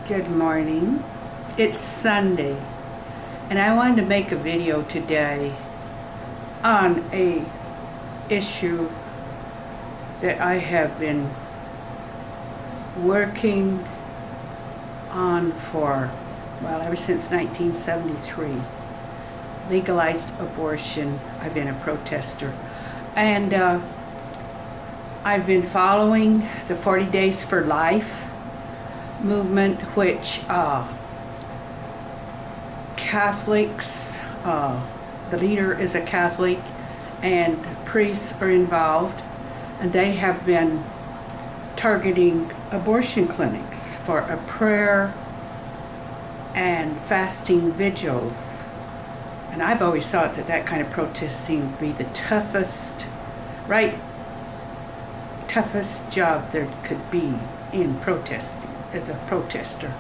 Good morning. It's Sunday, and I wanted to make a video today on a issue that I have been working on for, ever since 1973. Legalized abortion. I've been a protester. And I've been following the 40 Days for Life movement, which Catholics, the leader is a Catholic, and priests are involved, and they have been targeting abortion clinics for a prayer and fasting vigils. And I've always thought that kind of protesting would be the toughest job there could be in protesting, as a protester.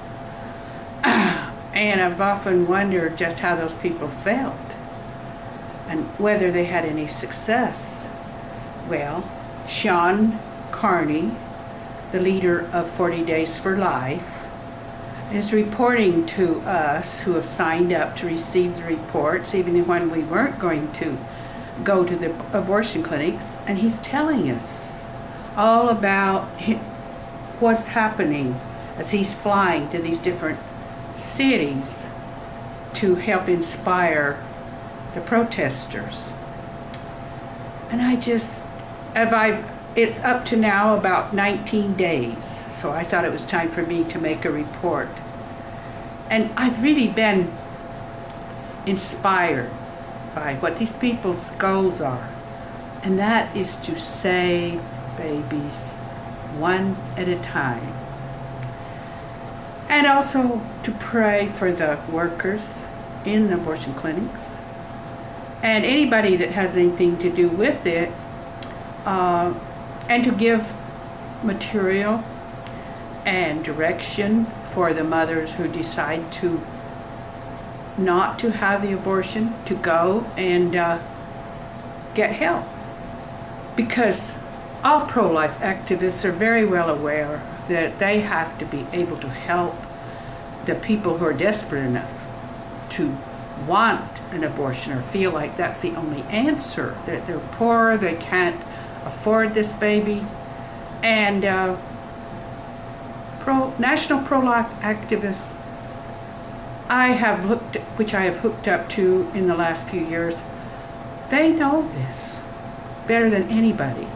And I've often wondered just how those people felt and whether they had any success. Well, Sean Carney, the leader of 40 Days for Life, is reporting to us who have signed up to receive the reports, even when we weren't going to go to the abortion clinics, and he's telling us all about what's happening as he's flying to these different cities to help inspire the protesters. And it's up to now about 19 days, so I thought it was time for me to make a report. And I've really been inspired by what these people's goals are, and that is to save babies one at a time. And also to pray for the workers in the abortion clinics and anybody that has anything to do with it, and to give material and direction for the mothers who decide to not to have the abortion, to go and get help. Because all pro-life activists are very well aware that they have to be able to help the people who are desperate enough to want an abortion or feel like that's the only answer, that they're poor, they can't afford this baby. And national pro-life activists I have hooked up to in the last few years, they know this better than anybody.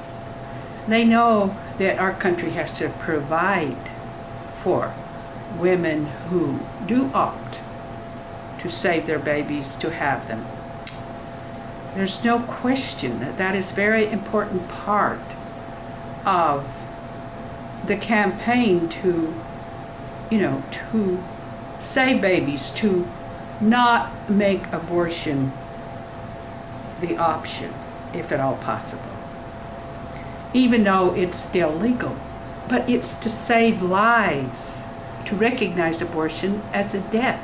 They know that our country has to provide for women who do opt to save their babies, to have them. There's no question that is a very important part of the campaign to save babies, to not make abortion the option, if at all possible. Even though it's still legal, but it's to save lives, to recognize abortion as a death,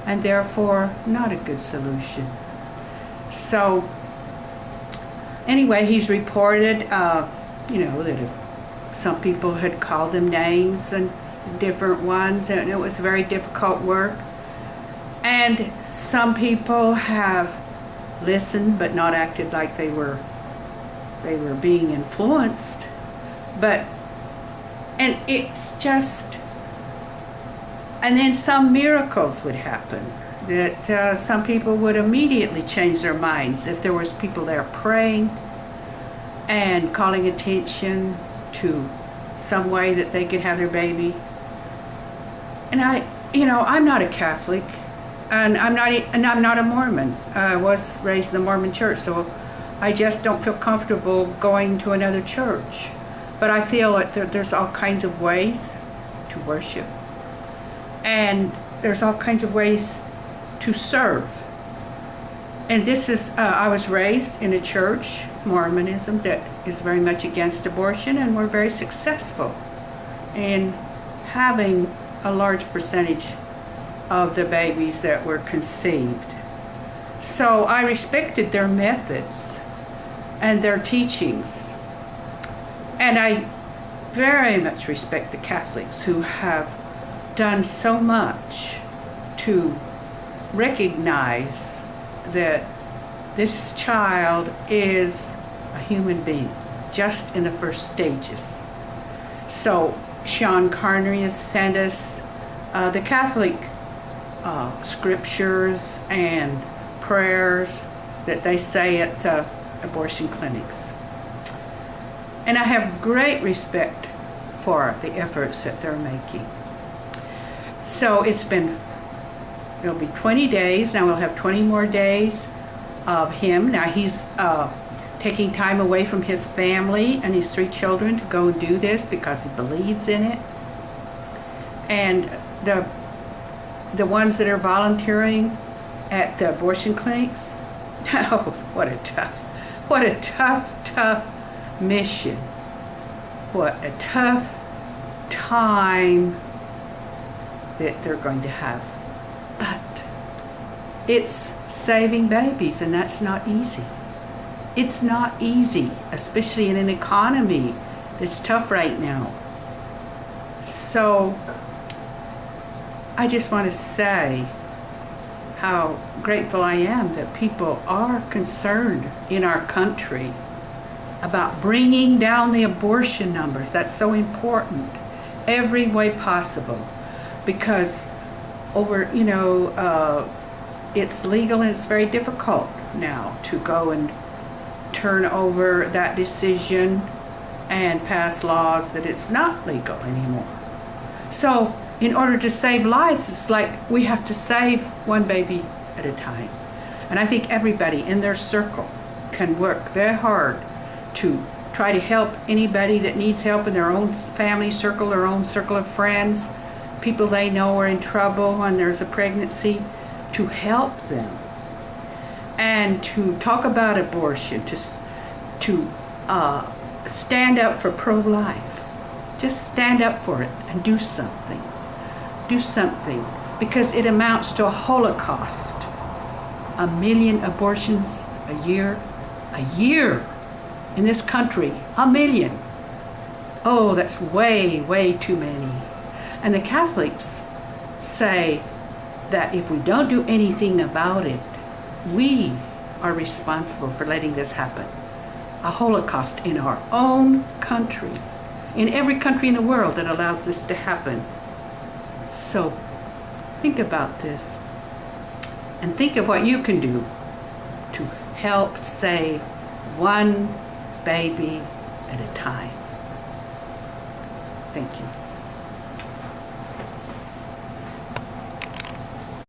and therefore not a good solution. So anyway, he's reported, that some people had called him names and different ones, and it was very difficult work. And some people have listened but not acted like they were being influenced. And then some miracles would happen, that some people would immediately change their minds if there was people there praying and calling attention to some way that they could have their baby. And I'm not a Catholic, and I'm not a Mormon. I was raised in the Mormon church, so I just don't feel comfortable going to another church. But I feel that there's all kinds of ways to worship, and there's all kinds of ways to serve. And I was raised in a church, Mormonism, that is very much against abortion, and we're very successful in having a large percentage of the babies that were conceived. So I respected their methods and their teachings. And I very much respect the Catholics who have done so much to recognize that this child is a human being, just in the first stages. So Sean Carnegie has sent us the Catholic scriptures and prayers that they say at the abortion clinics. And I have great respect for the efforts that they're making. So it'll be 20 days. Now we'll have 20 more days of him. Now he's taking time away from his family and his 3 children to go and do this because he believes in it. And the ones that are volunteering at the abortion clinics, oh, what a tough mission. What a tough time that they're going to have. But it's saving babies, and that's not easy. It's not easy, especially in an economy that's tough right now. So I just want to say how grateful I am that people are concerned in our country about bringing down the abortion numbers. That's so important, every way possible, because it's legal and it's very difficult now to go and turn over that decision and pass laws that it's not legal anymore. So in order to save lives, it's like we have to save one baby at a time. And I think everybody in their circle can work very hard to try to help anybody that needs help in their own family circle, their own circle of friends, people they know are in trouble when there's a pregnancy, to help them. And to talk about abortion, to stand up for pro-life. Just stand up for it and do something. Do something, because it amounts to a Holocaust. 1 million abortions a year in this country. 1 million. Oh, that's way too many. And the Catholics say that if we don't do anything about it, we are responsible for letting this happen. A Holocaust in our own country, in every country in the world that allows this to happen. So think about this and think of what you can do to help save one baby at a time. Thank you.